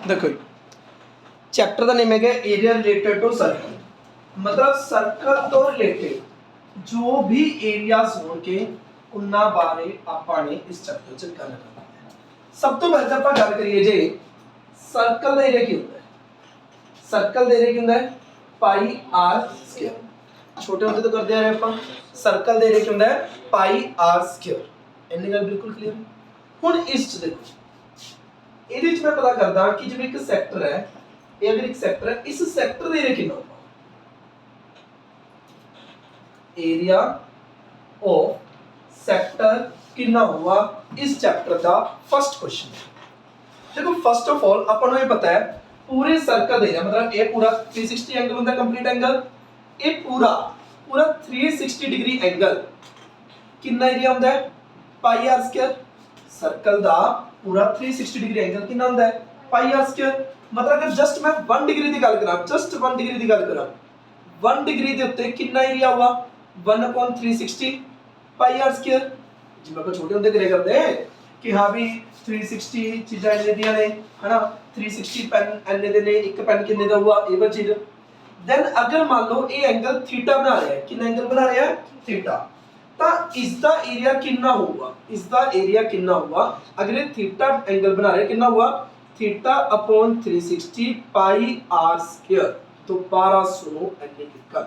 देखो चैप्टर का नेम है एरिया रिलेटेड टू सर्कल, मतलब सर्कल तो रिलेटेड जो भी एरियाज होंगे उन्होंने बारे आपाने इस चैप्टर च गल करना है। सब तो पहले आप गल करिए जे सर्कल का एरिया की होता है। सर्कल का एरिया की होता है पाई आर स्क्वायर। छोटे होते तो करते आ रहे आप। सर्कल का एरिया की होता है पाई आर स्क्वायर। इन्नी गल बिल्कुल क्लीयर। हुण इस च देखो ਇਹਦੇ ਵਿੱਚ मैं पता करदा कि जिवें एक सैक्टर है, ये अगर एक सैक्टर है, इस सैक्टर का एरिया कितना होगा? एरिया ऑफ सैक्टर कितना हुआ इस चैप्टर का फर्स्ट क्वेश्चन है। देखो फर्स्ट ऑफ ऑल अपन ये पता है पूरे सर्कल एरिया मतलब ये पूरा 360 एंगल होता है कंप्लीट एंगल, ये पूरा पूरा 360 डिग्री एंगल कितना एरिया होता है पाई आर स्क्वायर। सर्कल का पूरा 360 डिग्री एंगल कितना होता है पाई आर स्क्वायर। मतलब अगर जस्ट मैं 1 डिग्री की गल करा, जस्ट 1 डिग्री की गल करा, 1 डिग्री के उत्ते कितना एरिया हुआ 1/360 पाई आर स्क्वायर। जिवें आप छोटे होंदे करे करदे कि हाँ भी 360 चीज़ां इन्ने दियां ने है ना, 360 पेन इन्ने दे ने, एक पेन किन्ने दा हुआ ये चीज। देन अगर मान लो ये एंगल थीटा बना रहा है, कितना एंगल बना रहा है थीटा, तो इसका एरिया कितना होगा, इसका एरिया कितना हुआ अगर ये थीटा एंगल बना रहे कितना हुआ theta upon 360 pi r square, तो 1200 एंगल।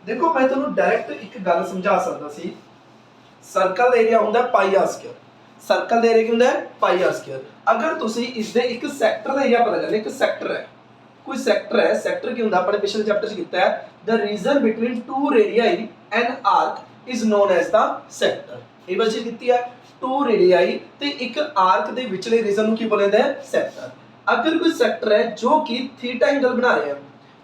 देखो मैं तुहानू डायरेक्ट एक गल समझा सकदा सी। सर्कल का एरिया हुंदा पाई आर स्क्वायर, सर्कल का एरिया हुंदा पाई आर स्क्वायर। अगर तुसी इसदे एक सैक्टर का एरिया पता करना, एक सैक्टर है, कोई सैक्टर है, सैक्टर की हुंदा अपने पिछले चैप्टर च कीता है the region between two radii and arc is known as the sector। ਇਹ ਵਾਲੀ ਕੀਤੀ ਹੈ टू रेडियाई ਤੇ ਇੱਕ ਆਰਕ ਦੇ ਵਿਚਲੇ ਰੀਜਨ ਨੂੰ ਕੀ ਬੋਲਦੇ ਹੈ ਸੈਕਟਰ। अगर कोई सेक्टर है जो कि थीटा एंगल बना रहा है,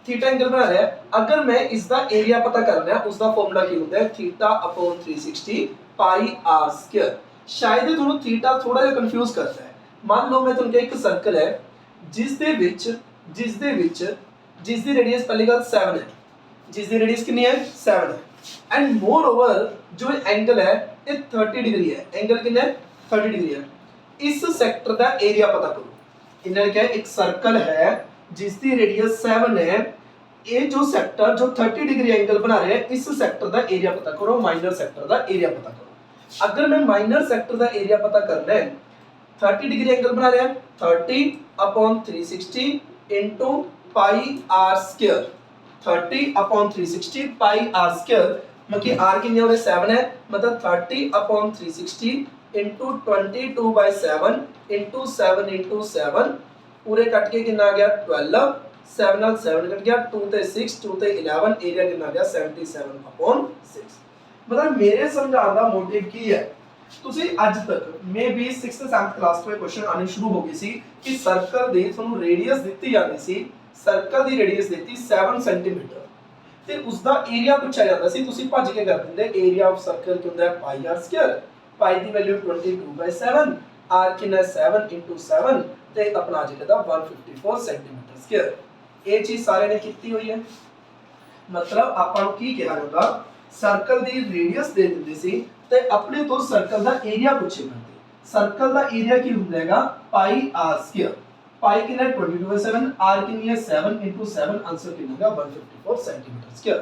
थीटा एंगल बना रहा है, अगर मैं इसका एरिया पता करना है उसका फॉर्मूला की होता है theta upon 360 pi r square. शायद ये दोनों थीटा थोड़ा सा कंफ्यूज करता है। मान लो मैं तुमको एक सर्कल है जिसदी रेडियस पहली गल 7 है, जिसदी रेडियस कितनी है 7 है, एंड मोर ओवर जो एंगल है ये 30 डिग्री है, एंगल कितना है 30 डिग्री है। इस सेक्टर का एरिया पता करो। इन्होंने क्या है एक सर्कल है जिसकी रेडियस 7 है, ये जो सेक्टर जो 30 डिग्री एंगल बना रहे हैं इस सेक्टर का एरिया पता करो, माइनर सेक्टर का एरिया पता करो। अगर मैं माइनर सेक्टर का एरिया पता करना है 30 डिग्री एंगल बना रहे हैं 30 upon 360 into pi r square, 30 upon 360 pi r square, मतलब आर कितने हो रहे 7 है, मतलब 30 अपॉन 360 इंटू 22/7 इंटू 7 इंटू 7 पूरे कट के कितना आ गया 12, 7 नाल 7 कट गया, 2 ते 6 2 ते 11, एरिया कितना आ गया 77/6। मतलब मेरे समझाने का मोटिव की है ਤੁਸੀਂ ਅੱਜ तक may be 6th 7th class ਤੋਂ क्वेश्चन आने शुरू हो गए सी कि सर्कल ਦੀ ਤੁਹਾਨੂੰ रेडियस ਦਿੱਤੀ ਜਾਂਦੀ ਸੀ, सर्कल ਦੀ रेडियस ਦਿੱਤੀ 7 सेंटीमीटर ਤੇ ਉਸ ਦਾ ਏਰੀਆ ਪੁੱਛਿਆ ਜਾਂਦਾ ਸੀ, ਤੁਸੀਂ ਭੱਜ ਕੇ ਕਰ ਦਿੰਦੇ ਏਰੀਆ ਆਫ ਸਰਕਲ ਕੀ ਹੁੰਦਾ ਹੈ ਪਾਈ ਆਰ ਸਕੁਅਰ, ਪਾਈ ਦੀ ਵੈਲਿਊ 22/7, ਆਰ ਕਿੰਨਾ 7 7 ਤੇ ਆਪਣਾ ਜਿਹੜਾ ਦਾ 154 सेंटीमीटर ਸਕੁਅਰ। ਇਹ ਚੀਜ਼ ਸਾਰਿਆਂ ਨੇ ਕੀਤੀ ਹੋਈ ਹੈ। मतलब ਆਪਾਂ ਨੂੰ ਕੀ ਕਿਹਾ ਜਾਂਦਾ सर्कल ਦੀ रेडियस ਦੇ ਦਿੰਦੇ ਸੀ ਤੇ ਆਪਣੇ ਤੋਂ सर्कल ਦਾ ਏਰੀਆ ਪੁੱਛੇ ਕਰਦੇ। सर्कल ਦਾ ਏਰੀਆ ਕੀ ਹੁੰਦਾ ਹੈਗਾ ਪਾਈ ਆਰ ਸਕੁਅਰ, पाई कितना 22/7, r कितनी है 7 into 7, आंसर कितना है 154 सेंटीमीटर स्क्वायर।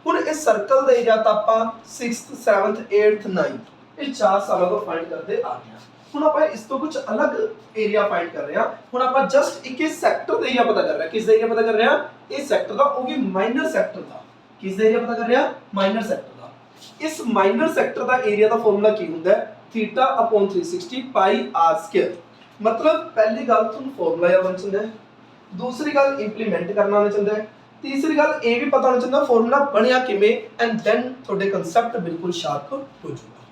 ਹੁਣ ਇਸ ਸਰਕਲ ਦਾ ਏਰੀਆ ਤਾਂ ਆਪਾਂ 6th 7th 8th 9th ਇਹ 4 ਸਾਲਾਂ ਤੋਂ ਫਾਈਂਡ ਕਰਦੇ ਆ ਰਹੇ ਹਾਂ। ਹੁਣ ਆਪਾਂ ਇਸ ਤੋਂ ਕੁਝ ਅਲੱਗ ਏਰੀਆ ਫਾਈਂਡ ਕਰ ਰਹੇ ਹਾਂ। ਹੁਣ ਆਪਾਂ ਜਸਟ ਇੱਕ ਸੈਕਟਰ ਦਾ ਏਰੀਆ ਪਤਾ ਕਰ ਰਹੇ ਹਾਂ। ਕਿਸ ਦਾ ਏਰੀਆ ਪਤਾ ਕਰ ਰਹੇ ਹਾਂ ਇਸ ਸੈਕਟਰ ਦਾ, ਉਹ ਵੀ ਮਾਈਨਰ ਸੈਕਟਰ ਦਾ। ਕਿਸ ਦਾ ਏਰੀਆ ਪਤਾ ਕਰ ਰਹੇ ਹਾਂ ਮਾਈਨਰ ਸੈਕਟਰ ਦਾ। ਇਸ ਮਾਈਨਰ ਸੈਕਟਰ ਦਾ ਏਰੀਆ ਦਾ ਫਾਰਮੂਲਾ ਕੀ ਹੁੰਦਾ ਹੈ theta upon 360 pi r square. मतलब पहली गल तुम फॉर्मूला याद होना चाहिए, दूसरी गल इंप्लीमेंट करना आना चाहिए, तीसरी गल ये भी पता होना चाहिए फॉर्मूला बनया किवें, एंड देन थोड़े कंसेप्ट बिल्कुल शार्प हो जाएगा।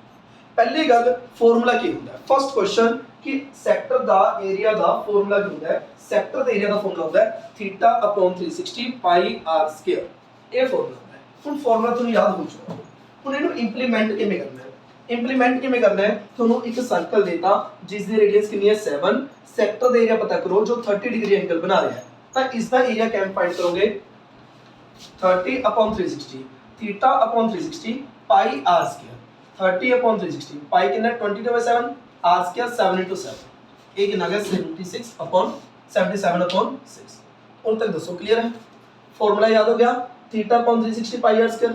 पहली गल फॉर्मूला की होता है, फर्स्ट क्वेश्चन कि सैक्टर दा एरिया दा फॉर्मूला की होता है, सैक्टर दा एरिया दा फॉर्मूला होता है theta upon 360 pi r square. ये फॉर्मूला होता है। हुन फॉर्मूला तुहानू याद हो चुका, हुन इहनू इंप्लीमेंट किवें करना है। इंप्लीमेंट किवें करना है, ਤੁਹਾਨੂੰ ਇੱਕ ਸਰਕਲ ਦੇਤਾ ਜਿਸ ਦੀ ਰੇਡੀਅਸ ਕਿੰਨੀ ਹੈ 7, ਸੈਕਟਰ ਦਾ ਏਰੀਆ ਪਤਾ ਕਰੋ ਜੋ 30 ਡਿਗਰੀ ਐਂਗਲ ਬਣਾ ਰਿਹਾ ਹੈ, ਤਾਂ ਇਸ ਦਾ ਏਰੀਆ ਕਿਵੇਂ ਫਾਈਂਡ ਕਰੋਗੇ 30 upon 360 theta upon 360 pi r square, 30 upon 360 pi कितना 22/7, आर स्क्वायर 7 into 7, ये कितना आ गया 76 upon 77/6। और तक दसो क्लियर है? फॉर्मूला याद हो गया, theta upon 360 pi r square.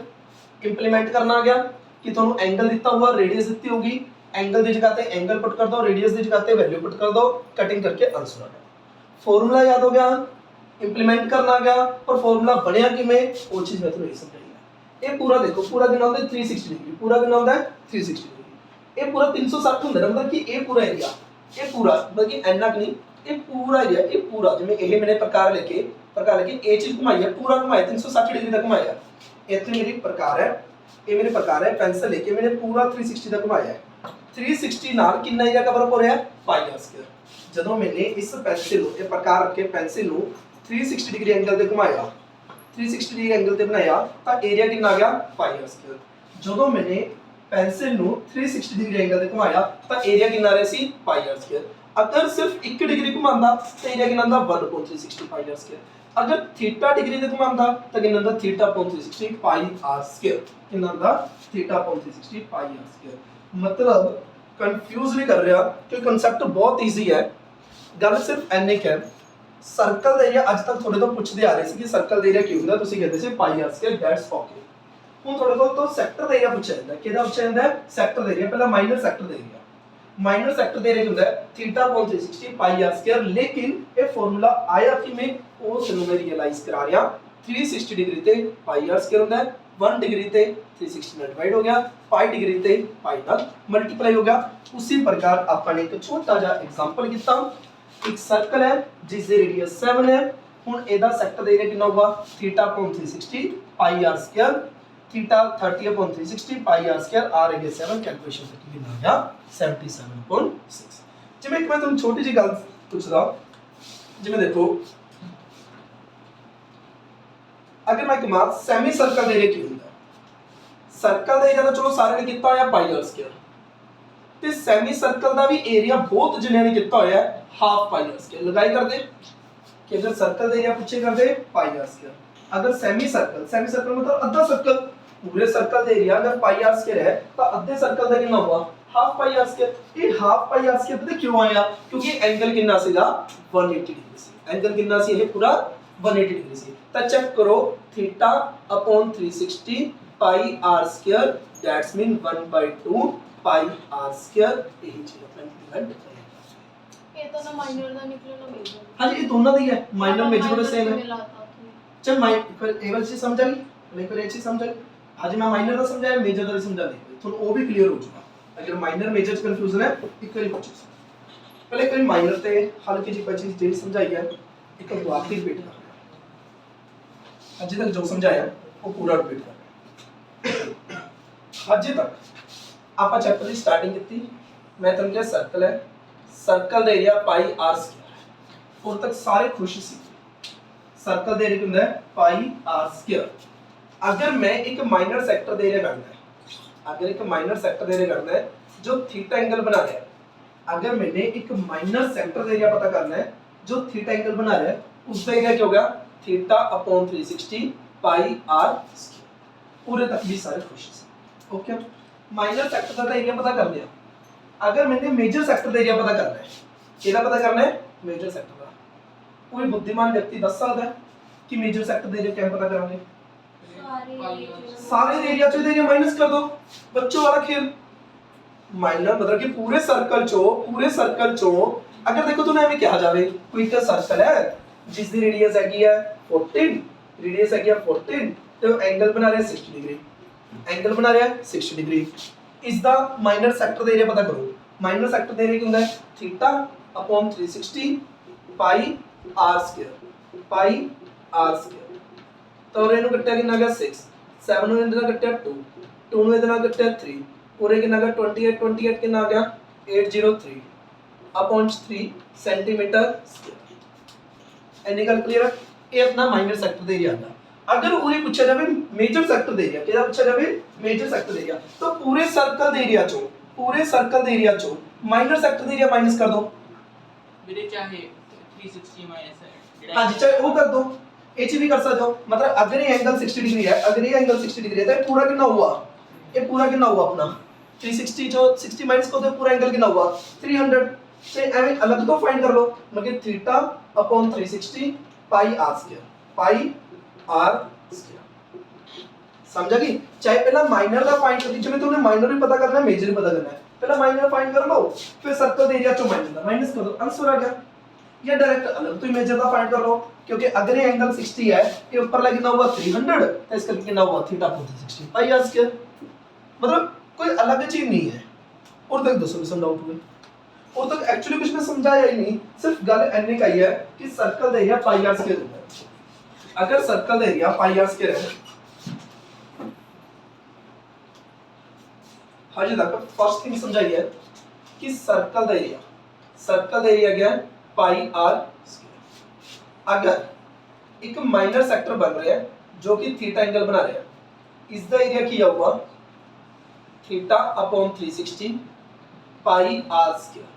Implement करना आ गया कि ਤੁਹਾਨੂੰ एंगल दिता हुआ, रेडियस दी होगी, एंगल की जगह पे एंगल पुट कर दो, रेडियस की जगह पे वैल्यू पुट कर दो, कटिंग करके आंसर आ गया। फॉर्मूला याद हो गया, इंप्लीमेंट करना आ गया, और फॉर्मूला बनया किवें वो चीज मैं तुम्हें समझाई। ये पूरा देखो, पूरा कितना होता है 360 डिग्री, पूरा कितना होता है 360 डिग्री। ये पूरा 360 ਹੁੰਦਾ है, मतलब कि ये पूरा एरिया, ये पूरा मतलब कि एना नहीं, ये पूरा एरिया, ये पूरा जिवें ये मैंने प्रकार लेके ए चीज घुमाई है, पूरा घुमाया 360 डिग्री तक घुमाया। इतने मेरी प्रकार है, ये मेरे प्रकार है, पेंसिल लेके मैंने पूरा 360 तक घुमाया है। 360 नाल कितना एरिया कवर हो रहा है पाई आर स्क्वायर। जदों मैंने इस पेंसिल ये प्रकार रख के पेंसिल नु 360 डिग्री एंगल ते घुमाया, 360 डिग्री एंगल ते बनाया, तो एरिया कितना आ गया पाई आर स्क्वायर। जदों मैंने पेंसिल नु 360 डिग्री एंगल ते घुमाया, तो एरिया कितना आ रहा सी पाई आर स्क्वायर। अगर सिर्फ 1 डिग्री घुमांदा तो एरिया कितना आंदा 1/360 पाई आर स्क्वायर। अगर थीटा डिग्री ते घुमांदा तो कितना आंदा theta upon 360 pi r square. कितना आंदा theta upon 360 pi r square. मतलब कंफ्यूज नहीं कर रहा कि कांसेप्ट बहुत इजी है, गल सिर्फ एने है। सर्कल दा एरिया अज तक थोड़े तो पूछते आ रहे थे कि सर्कल दा एरिया की हुंदा, तुसीं कहते सी पाई आर स्क्वायर, दैट्स ओके। हुण थोड़े को तो सेक्टर दा एरिया पूछा जांदा, किहदा पूछा जांदा है सेक्टर दा एरिया। पहला माइनर सेक्टर दा एरिया, माइनर सेक्टर दे रहे है theta upon 360 pi r square. लेकिन ये फार्मूला आया कि मैं वो तैनूं मैं रियलाइज करा रहा, 360 डिग्री ते पाई आर स्क्वायर होंदा है, 1 डिग्री ते 360 नाल डिवाइड हो गया, 5 डिग्री ते पाई नाल मल्टीप्लाई हो गया। उसी प्रकार आपने एक छोटा सा एग्जांपल किया, एक सर्कल है जिसकी रेडियस 7 है। हुण एदा सेक्टर दा एरिया कितना होगा theta upon 360 pi r square, theta 30 upon 360 pi r square, r है 7, कैलकुलेशन करके कितना आ गया 77/6। जिवें एक मैं तुम छोटी जी गल पूछदा, जिवें देखो अगर मैं कमा सेमी सर्कल दा एरिया की हुंदा, सर्कल दा एरिया तो चलो सारे ने किया होया पाई आर स्क्वायर, ते सेमी सर्कल दा भी एरिया बहुत जिन्हें ने किया होया हाफ पाई आर स्क्वायर। लगाई कर दे कि अगर सर्कल दा एरिया पूछे कर दे पाई आर स्क्वायर, अगर सेमी सर्कल मतलब अद्धा सर्कल, पूरे सर्कल का एरिया अगर पाई आर स्क्वायर है तो अद्धे सर्कल का कितना हुआ हाफ पाई आर स्क्वायर। ये हाफ पाई आर स्क्वायर पता क्यों आया, क्योंकि एंगल कितना सीगा 180 डिग्री सी, एंगल कितना सी ये पूरा 180 डिग्री सी। तो चेक करो theta upon 360 pi r square, that's mean 1/2 pi r square. यही चीज अपने इंप्लीमेंट करेंगे। ये तो ना माइनर दा निकले ना मेजर। हां जी, ये दोनों दी है, माइनर मेजर तो सेम है। चल फिर एक बार चीज समझ आ गई, लेकिन एक चीज समझ आ गई। आज मैं माइनर का समझाया, मेजर का भी समझा दे, तो वो भी क्लियर हो चुका। अगर माइनर मेजर से कंफ्यूजन है एक बार पूछो, पहले कोई माइनर ते हल्की जी चीज जेडी समझाई है एक बार आखिरी रिपीट कर रहा, आज तक जो समझाया वो पूरा रिपीट कर रहा। आज तक आपा चैप्टर की स्टार्टिंग की, मैं तुम क्या सर्कल है, सर्कल का एरिया पाई आर स्क्वायर, और तक सारे खुश सी सर्कल का एरिया कितना है पाई आर स्क्वायर। अगर मैं एक माइनर सेक्टर दे एरिया करना है, अगर एक माइनर सेक्टर दे एरिया करना है जो थीटा एंगल बना रहा है, अगर मैंने एक माइनर सेक्टर दे एरिया पता करना है जो थीटा एंगल बना रहा है, उसका एरिया क्या होगा theta upon 360 pi r square. पूरे तक भी सारे खुश हैं। ओके, माइनर सेक्टर का एरिया पता कर लिया। अगर मैंने मेजर सेक्टर का एरिया पता करना है, केदा पता करना है मेजर सेक्टर का, कोई बुद्धिमान व्यक्ति दस सकता है कि मेजर सेक्टर का एरिया क्या पता करांगे, सारे एरिया चो एरिया माइनस कर दो, बच्चों वाला खेल। माइनर मतलब कि पूरे सर्कल चो अगर देखो तो एवें कहा जावे कोई तो सर्कल है जिसकी रेडियस हैगी है 14, रेडियस हैगी है 14, तो एंगल बना रहा है 60 डिग्री, एंगल बना रहा है 60 डिग्री। इसका माइनर सेक्टर का एरिया पता करो, माइनर सेक्टर का एरिया क्या होता है theta upon 360 pi r square, pi r square. तो ਇਹਨੂੰ ਕੱਟਿਆ ਕਿੰਨਾ ਗਿਆ 6, 7 ਨੂੰ ਇਹਦੇ ਨਾਲ ਕੱਟਿਆ 2, 2 ਨੂੰ ਇਹਦੇ ਨਾਲ ਕੱਟਿਆ 3, ਪੂਰੇ ਕਿੰਨਾ ਗਿਆ 28, 28 ਕਿੰਨਾ ਆ ਗਿਆ 803 अपॉन 3 सेंटीमीटर स्क्वायर। एनी गल क्लियर है? ये अपना माइनर सेक्टर का एरिया आता। अगर उन्हें पूछा जाए मेजर सेक्टर का एरिया, केदा पूछा जाए मेजर सेक्टर का एरिया, तो पूरे सर्कल के एरिया चो माइनर सेक्टर का एरिया माइनस कर दो। मेरे चाहे 360 माइनस है, हां जी चाहे वो कर दो, एच भी कर सकते हो। मतलब अगर ये एंगल 60 डिग्री है, अगर ये एंगल 60 डिग्री है तो ये पूरा कितना हुआ, ये पूरा कितना हुआ अपना 360 जो 60 माइनस को तो पूरा एंगल कितना हुआ 300। चाहे एवं अलग तो फाइंड कर लो, मतलब theta upon 360 pi r square, pi r square, समझा कि? चाहे पहला माइनर का फाइंड कर, चलो तुमने माइनर भी पता करना है, मेजर भी पता करना है, पहला माइनर फाइंड कर लो, फिर सर्कल एरिया चो माइनर का माइनस कर दो, आंसर आ गया। या डायरेक्ट अलग तो मेजर का फाइंड कर लो, क्योंकि अगर ये एंगल 60 है, ये ऊपर लगे ना हुआ 300, तो इसका कितना हुआ theta upon 360 pi r square, मतलब कोई अलग चीज नहीं है। और तक दो सॉल्यूशन डाउट हुए, और तक एक्चुअली कुछ मैं समझाया ही नहीं, सिर्फ गल एने का ही है कि circle area pi r square होता है। अगर circle area pi r square है, हजे तक फर्स्ट थिंग समझाई है कि सर्कल एरिया क्या है, पाई आर स्क्वायर। अगर एक माइनर सेक्टर बन रहा है जो कि थीटा एंगल बना रहा है, इसका एरिया किया हुआ theta upon 360 pi r square.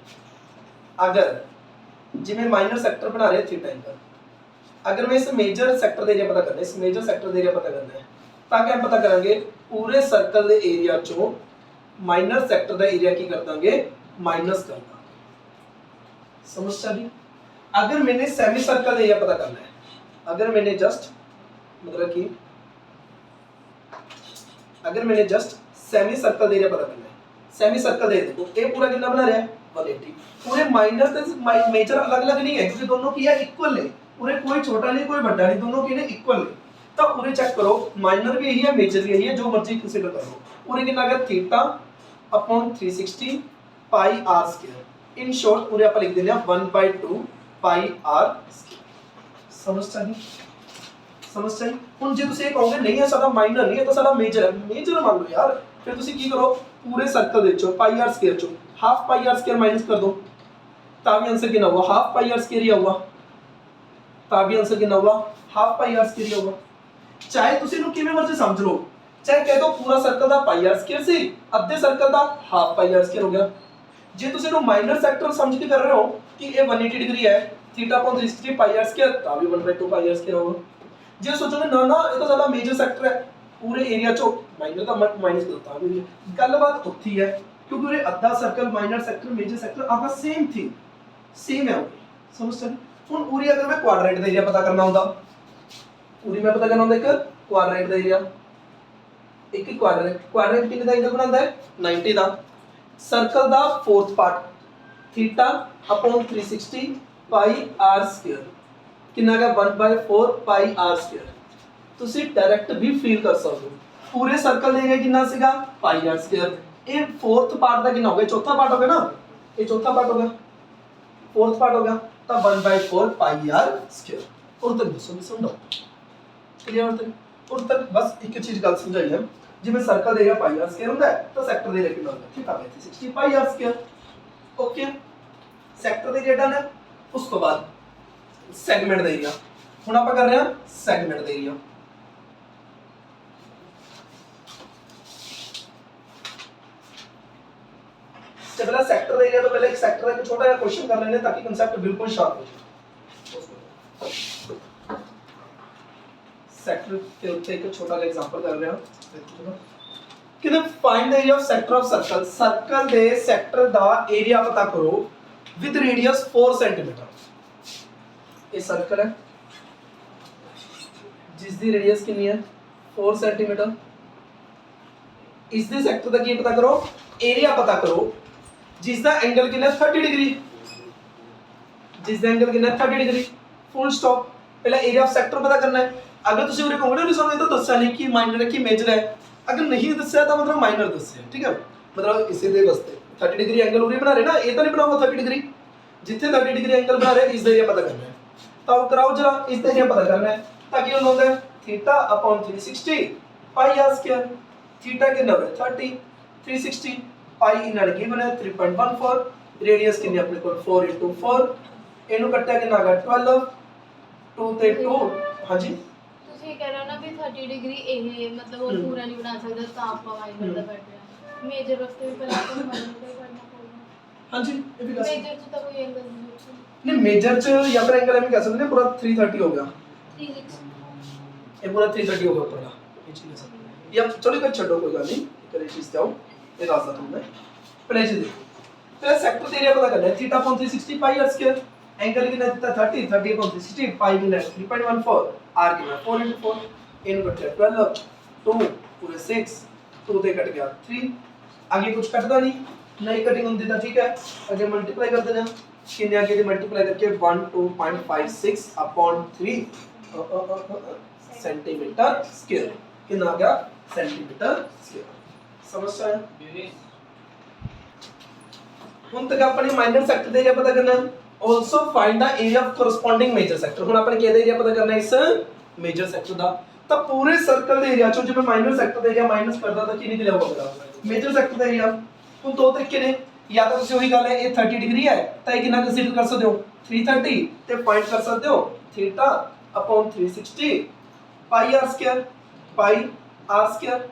अगर जिन्हें माइनर सेक्टर बना रहे थीटा एंगल, अगर मैं इस मेजर सेक्टर एरिया पता करना है, इस मेजर सेक्टर एरिया पता करना है, ताकि हम पता करेंगे पूरे सर्कल दे एरिया चो माइनर सेक्टर दा एरिया की कर देंगे माइनस कर देंगे, समझ चली? अगर मैंने सेमी सर्कल एरिया पता करना है, अगर मैंने जस्ट मतलब कि अगर मैंने जस्ट सेमी सर्कल एरिया पता करना है, सेमी सर्कल एरिया देखो ये पूरा कितना बना रहा है 180, पूरे माइनर ते मेजर अलग अलग नहीं है क्योंकि दोनों की है इक्वल है, पूरे कोई छोटा नहीं कोई बड़ा नहीं, दोनों की ने इक्वल है। तो पूरे चेक करो, माइनर भी यही है मेजर भी यही है, जो मर्जी कंसीडर करो। पूरे कितना आ गया theta upon 360 pi r square, in short पूरे आप लिख देना 1/2 पाई आर स्क्वायर। समझ चली? समझ चली? हुन जे तुसी ये कहोगे नहीं है साडा माइनर नहीं है तो साडा मेजर है, मेजर मान लो यार, फिर तुसी की करो पूरे सर्कल दे चो पाई आर स्क्वायर चो half pi r square minus कर दो, ताकि आंसर कितना हुआ हाफ पाई आर स्क्वायर ही हुआ, ताकि आंसर कितना हुआ हाफ पाई आर स्क्वायर ही हुआ। चाहे तुसी नु किਵੇਂ मर्जी समझ लो, चाहे कह दो पूरा सर्कल दा पाई आर स्क्वायर सी, अद्धे सर्कल दा हाफ पाई आर स्क्वायर हो गया। जे तुसी नु माइनर सेक्टर समझ के कर रहे हो कि ये 180 डिग्री है, theta upon 360 pi r square, ता भी 1/2 पाई आर स्क्वायर होगा। जे सोचोगे ना ना ये तो साडा मेजर सेक्टर है, पूरे एरिया चो माइनर का माइनस कर ता भी गल बात उत्थी है, क्योंकि उरे अद्धा circle minor sector major sector आपका सेम थिंग सेम है। समझ चल? हुन उरी अगर मैं क्वाड्रेंट दा एरिया पता करना होंदा, पूरी मैं पता करना होंदा एक क्वाड्रेंट दा एरिया, एक क्वाड्रेंट कितने दा एंगल बनांदा है 90 दा, सर्कल दा fourth part theta upon 360 pi r square कितना का 1/4 पाई आर स्क्वायर। ਤੁਸੀਂ डायरेक्ट भी फील कर सकते हो, पूरे सर्कल एरिया कितना ਸੀਗਾ पाई आर स्क्वायर, ਇਹ फोर्थ पार्ट ਦਾ ਕਿੰਨਾ ਹੋ ਗਿਆ, ਚੌਥਾ ਪਾर्ट हो गया ना, ये चौथा पार्ट हो गया, फोर्थ पार्ट हो गया, तो 1/4 पाई आर स्क्वायर। और तक दसो भी समझो क्लियर तक? और तक बस एक चीज गल समझाई है, जिवें circle area pi r square ਹੁੰਦਾ है तो सेक्टर एरिया कितना होगा theta by 360 pi r square. Okay, sector area done है। उस तो बाद सेगमेंट दा एरिया, हुन आप कर रहे हैं सेगमेंट दा एरिया। तो पहला सेक्टर एरिया, तो पहले एक सेक्टर का एक छोटा सा क्वेश्चन कर लेने ताकि कांसेप्ट बिल्कुल शार्प हो जाए। सेक्टर के ऊपर एक छोटा सा एग्जांपल कर रहे हैं कि the find the area of sector of circle, circle they sector दा एरिया पता करो विद रेडियस 4 सेंटीमीटर। ये सर्कल है जिस दी रेडियस कितनी है 4 सेंटीमीटर, इस दे सेक्टर दा की पता करो एरिया पता करो जिसका एंगल कितना 30 डिग्री, जिसका एंगल कितना 30 डिग्री, फुल स्टॉप। पहले एरिया ऑफ सेक्टर पता करना है। अगर तुसी उरे कहोगे नहीं समझ तो दस्या नहीं कि माइनर है कि मेजर है, अगर नहीं दस्या तो मतलब माइनर दस्या, ठीक है, मतलब इसी दे वास्ते 30 डिग्री एंगल उरे बना रहे ना, ये तो नहीं बनाऊंगा 30 डिग्री, जिथे 30 डिग्री एंगल बना रहे इस एरिया पता करना है, तो कराओ जरा इस एरिया पता करना है, ताकि उन होता है theta upon 360 pi r square, theta कितना है 30, 360 पाई इन्होंने गिवन है 3.14, रेडियस कितनी अपने को 4 * 4, इनु कट्टा कितना आ गया 12, 2 ਤੇ 2। हां जी, ਤੁਸੀਂ कह रहे हो ना भी 30 डिग्री ਇਹ मतलब ਉਹ ਪੂਰਾ ਨਹੀਂ ਬਣਾ ਸਕਦਾ ਤਾਂ ਆਪਾਂ ਮਾਈਨਰ ਦਾ ਕੱਟ ਰਿਹਾ, ਮੇਜਰ ਵਾਸਤੇ ਵੀ ਪਹਿਲਾਂ ਤਾਂ ਮਾਈਨਰ ਦਾ ਹੀ ਕਰਨਾ ਪਊਗਾ। हां जी, ये भी कर मेजर ਚ ਤਾਂ ਕੋਈ एंगल नहीं नहीं, मेजर च या फिर एंगल हम कह सकते हैं पूरा 330 हो गया, 360 ये पूरा 330 हो गया ऊपर का, ये चीज है सब। या चलो कोई छोड़ो कोई बात नहीं, करे चीज जाओ ये रास्ता तुमने पहले चीज देखो पहले सेक्टर का एरिया पता करना है थीटा अपॉन 360 पाई r स्क्वायर एंगल कितना देता है 30 30 अपॉन 360 पाई कितना है 3.14 r कितना 4 into 4 इन कट गया 12 2 पूरे 6 2 से कट गया 3 आगे कुछ कटता नहीं कटिंग होती था ठीक है आगे मल्टीप्लाई कर देना कितने आगे से मल्टीप्लाई करके 12.56 अपॉन 3 सेंटीमीटर स्क्वायर कितना आ गया सेंटीमीटर स्क्वायर समझ आया ਹੁਣ ਤੱਕ ਆਪਣੇ ਮਾਈਨਰ ਸੈਕਟਰ ਦਾ ਏਰੀਆ ਪਤਾ ਕਰਨਾ also find the area of corresponding major sector ਹੁਣ ਆਪਾਂ ਕਿਹਦਾ ਏਰੀਆ ਪਤਾ ਕਰਨਾ ਇਸ ਮੇਜਰ ਸੈਕਟਰ ਦਾ ਤਾਂ ਪੂਰੇ ਸਰਕਲ ਦੇ ਏਰੀਆ ਚੋਂ ਜੇ ਮੈਂ ਮਾਈਨਰ ਸੈਕਟਰ ਦਾ ਏਰੀਆ ਮਾਈਨਸ ਕਰਦਾ ਤਾਂ ਕੀ ਨਿਕਲਿਆ ਹੋਊਗਾ ਮੇਜਰ ਸੈਕਟਰ ਦਾ ਏਰੀਆ ਹੁਣ ਦੋ ਤਰੀਕੇ ਨੇ ਜਾਂ ਤਾਂ ਤੁਸੀਂ ਉਹੀ ਗੱਲ ਹੈ ਇਹ 30 ਡਿਗਰੀ ਹੈ ਤਾਂ ਇਹ ਕਿੰਨਾ ਕੰਸੀਡਰ ਕਰ ਸਕਦੇ ਹੋ 330 ਤੇ ਫਾਈਂਡ ਕਰ ਸਕਦੇ ਹੋ ਥੀਟਾ ਅਪਨ 360 ਪਾਈ r ਸਕੁਅਰ ਪਾਈ r ਸਕੁਅਰ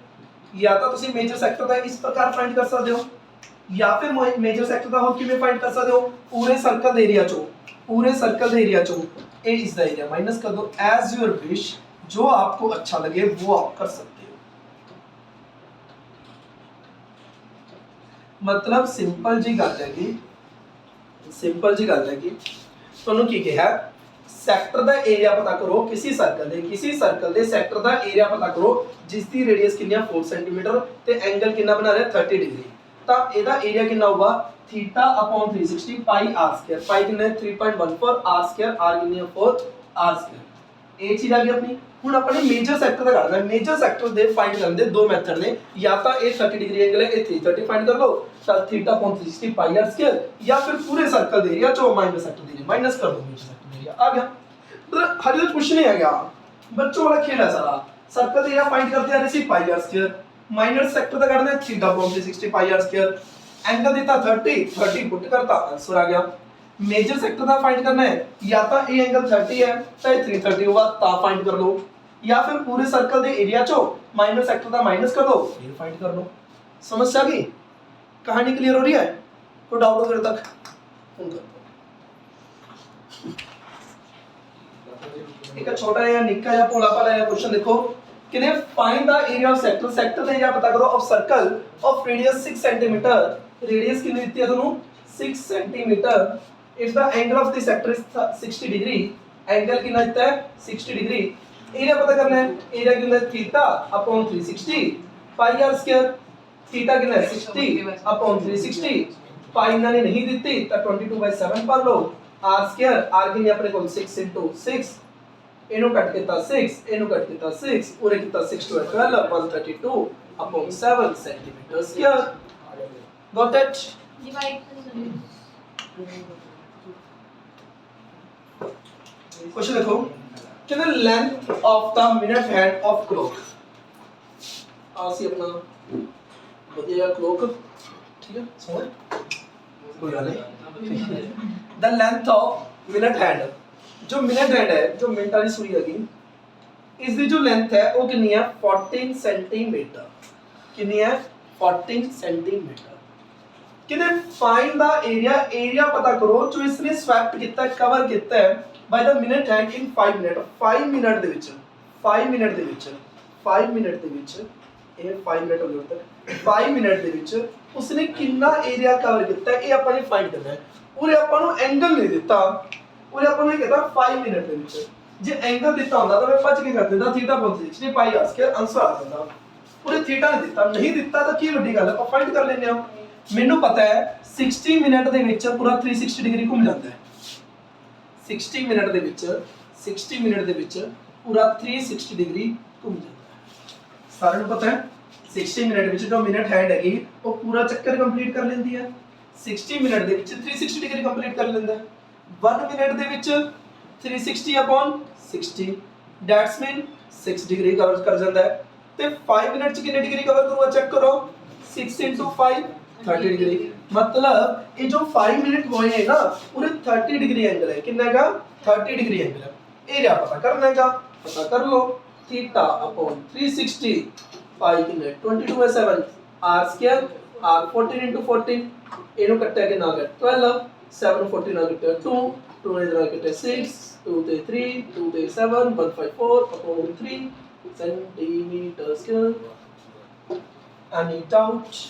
ਜਾਂ ਤਾਂ ਤੁਸੀਂ ਮੇਜਰ ਸੈਕਟਰ ਦਾ ਇਸ ਪ੍ਰਕਾਰ ਫਾਈਂਡ ਕਰ ਸਕਦੇ ਹੋ या फिर मेजर सेक्टर का हो किਵੇਂ फाइंड कर सकते हो पूरे सर्कल दे एरिया चो ए इज द एरिया माइनस कर दो एज योर विश जो आपको अच्छा लगे वो आप कर सकते हो मतलब सिंपल जी गल है कि ਤੁਹਾਨੂੰ ਕੀ ਕਿਹਾ ਸੈਕਟਰ ਦਾ ਏਰੀਆ ਪਤਾ ਕਰੋ ਕਿਸੇ ਸਰਕਲ ਦੇ ਸੈਕਟਰ ਦਾ ਏਰੀਆ ਪਤਾ ਕਰੋ ਜਿਸ ਦੀ ਰੇਡੀਅਸ ਕਿੰਨੀ ਆ 4 ਸੈਂਟੀਮੀਟਰ ਤੇ ਐਂਗਲ ਕਿੰਨਾ ਬਣਾ ਰਿਹਾ 30 ਡਿਗਰੀ ਤਾਂ ਇਹਦਾ ਏਰੀਆ ਕਿੰਨਾ ਹੋਊਗਾ ਥੀਟਾ ਅਪਨ 360 ਪਾਈ r ਸਕੁਅਰ ਪਾਈ ਕਿੰਨਾ ਹੈ 3.14 r ਸਕੁਅਰ r ਕਿੰਨੀ ਹੈ 4 r ਸਕੁਅਰ ਇਹ ਚੀਜ਼ ਆ ਗਈ ਆਪਣੀ ਹੁਣ ਆਪਣੇ ਮੇਜਰ ਸੈਕਟਰ ਦਾ ਕਰਨਾ ਹੈ ਮੇਜਰ ਸੈਕਟਰ ਦੇ ਫਾਈਂਡ ਕਰਨ ਦੇ ਦੋ ਮੈਥਡ ਨੇ ਜਾਂ ਤਾਂ ਇਹ 30 ਡਿਗਰੀ ਐਂਗਲ ਹੈ ਇਹ 330 ਫਾਈਂਡ ਕਰ ਲਓ ਤਾਂ ਥੀਟਾ ਅਪਨ 360 ਪਾਈ r ਸਕੁਅਰ ਜਾਂ ਫਿਰ ਪੂਰੇ ਸਰਕਲ ਦੇ ਏਰੀਆ ਚੋਂ ਮਾਈਨਸ ਸੈਕਟਰ ਦੇ ਏਰੀਆ ਮਾਈਨਸ ਕਰ ਦੋ ਮੇਜਰ ਸੈਕਟਰ ਦੇ ਏਰੀਆ ਆ ਗਿਆ मतलब हर कुछ नहीं आ गया बच्चों वाला खेल है सारा सर्कल एरिया फाइंड करते आ रहे सी पाई r स्क्वायर माइनर सेक्टर का करना है थीटा अपॉन 360 पाई r स्क्वायर एंगल देता 30 पुट करता आंसर आ गया मेजर सेक्टर का फाइंड करना है या तो ये एंगल 30 है तो 330 होगा ता फाइंड कर लो या फिर पूरे सर्कल दे एरिया चो माइनर सेक्टर का माइनस कर दो फिर फाइंड कर लो समझ आ गई कहानी क्लियर हो रही है कोई डाउट हो तक फोन कर एक छोटा या निक्का या भोला भाला या क्वेश्चन देखो किने find the area of sector का एरिया पता करो of circle of radius 6 centimetre radius कितनी दी है ਤੁਹਾਨੂੰ 6 centimetre if the angle of the sector is 60 degree angle कितना दिया है 60 डिग्री एरिया पता करना है एरिया कितना है थीटा अपॉन 360 पाई r स्क्वायर थीटा कितना है 60 अपॉन 360 पाई इन्होंने नहीं दी तो 22/7 पढ़ लो r स्क्वायर r कितनी अपने को 6 * 6 इनो कट कितना 6 इनो कट कितना 6 पूरे कितना 6 to 12 132 upon 7 centimeter square got it divide question देखो कितना length of the minute hand of clock आसी अपना बढ़िया क्लॉक ठीक है सुन कोई गल नहीं the length of minute hand जो मिनट हैंड है जो मिनट वाली सुई हैगी इसकी जो लेंथ है वो कितनी है 14 सेंटीमीटर कितनी है 14 सेंटीमीटर कितने फाइंड द एरिया पता करो जो इसने स्वैप्ट किया कवर किया है by the minute hand in 5 minute 5 minute they which 5 minute they which 5 minute they which ये 5 मिनट हो गए तक 5 मिनट दे विच उसने कितना एरिया कवर किया है ये अपन ने फाइंड करना है पूरे अपन नु एंगल नहीं दिता और अपन ने कहता 5 मिनट ਦੇ ਵਿੱਚ ਜੇ ਐਂਗਲ ਦਿੱਤਾ ਹੁੰਦਾ ਤਾਂ ਮੈਂ ਭੱਜ ਕੇ ਕਰ ਦਿੰਦਾ ਥੀਟਾ ਪਹੁੰਚ 60 ਪਾਈ r ਸਕੁਅਰ ਆਨਸਰ ਆ ਜਾਂਦਾ ਪੂਰੇ ਥੀਟਾ ਨੇ ਦਿੱਤਾ ਨਹੀਂ ਦਿੱਤਾ ਤਾਂ ਕੀ ਵੱਡੀ ਗੱਲ ਆਪਾਂ ਫਾਈਂਡ ਕਰ ਲੈਂਦੇ ਆ ਮੈਨੂੰ ਪਤਾ ਹੈ 60 ਮਿੰਟ ਦੇ ਵਿੱਚ ਪੂਰਾ 360 ਡਿਗਰੀ ਘੁੰਮ ਜਾਂਦਾ ਹੈ 60 ਮਿੰਟ ਦੇ ਵਿੱਚ ਪੂਰਾ 360 ਡਿਗਰੀ ਘੁੰਮ ਜਾਂਦਾ ਹੈ ਸਾਰਿਆਂ ਨੂੰ ਪਤਾ ਹੈ 60 ਮਿੰਟ ਵਿੱਚ ਜੋ ਮਿੰਟ ਹੈਂਡ ਹੈਗੀ ਉਹ ਪੂਰਾ ਚੱਕਰ ਕੰਪਲੀਟ ਕਰ ਲੈਂਦੀ ਹੈ 60 ਮਿੰਟ ਦੇ ਵਿੱਚ 360 ਡਿਗਰੀ ਕੰਪਲੀਟ ਕਰ ਲੈਂਦਾ ਹੈ 1 मिनट ਦੇ ਵਿੱਚ 360 upon 60 that's mean 6 degree cover ਕਰ ਜਾਂਦਾ ਹੈ ਤੇ 5 ਮਿੰਟ ਚ ਕਿੰਨੇ ਡਿਗਰੀ ਕਵਰ ਕਰੂਗਾ ਚੈੱਕ ਕਰੋ 6 * 5 30 ਡਿਗਰੀ मतलब ये जो 5 मिनट हुए हैं ना पूरे 30 डिग्री एंगल है कितना का 30 डिग्री एंगल है एरिया पता करना है पता कर लो थीटा अपॉन 360 पाई कितना 22/7 r स्क्वायर r 14 * 14 ਇਹਨੂੰ ਕੱਟਿਆ ਕਿ ਨਾ ਗਿਆ 12 7 14 ਨਾਲ ਕੱਟਿਆ 2 2 ਨਾਲ ਕੱਟਿਆ 6 2 ਤੇ 3 2 ਤੇ 7 154 upon 3 centimeter square any doubt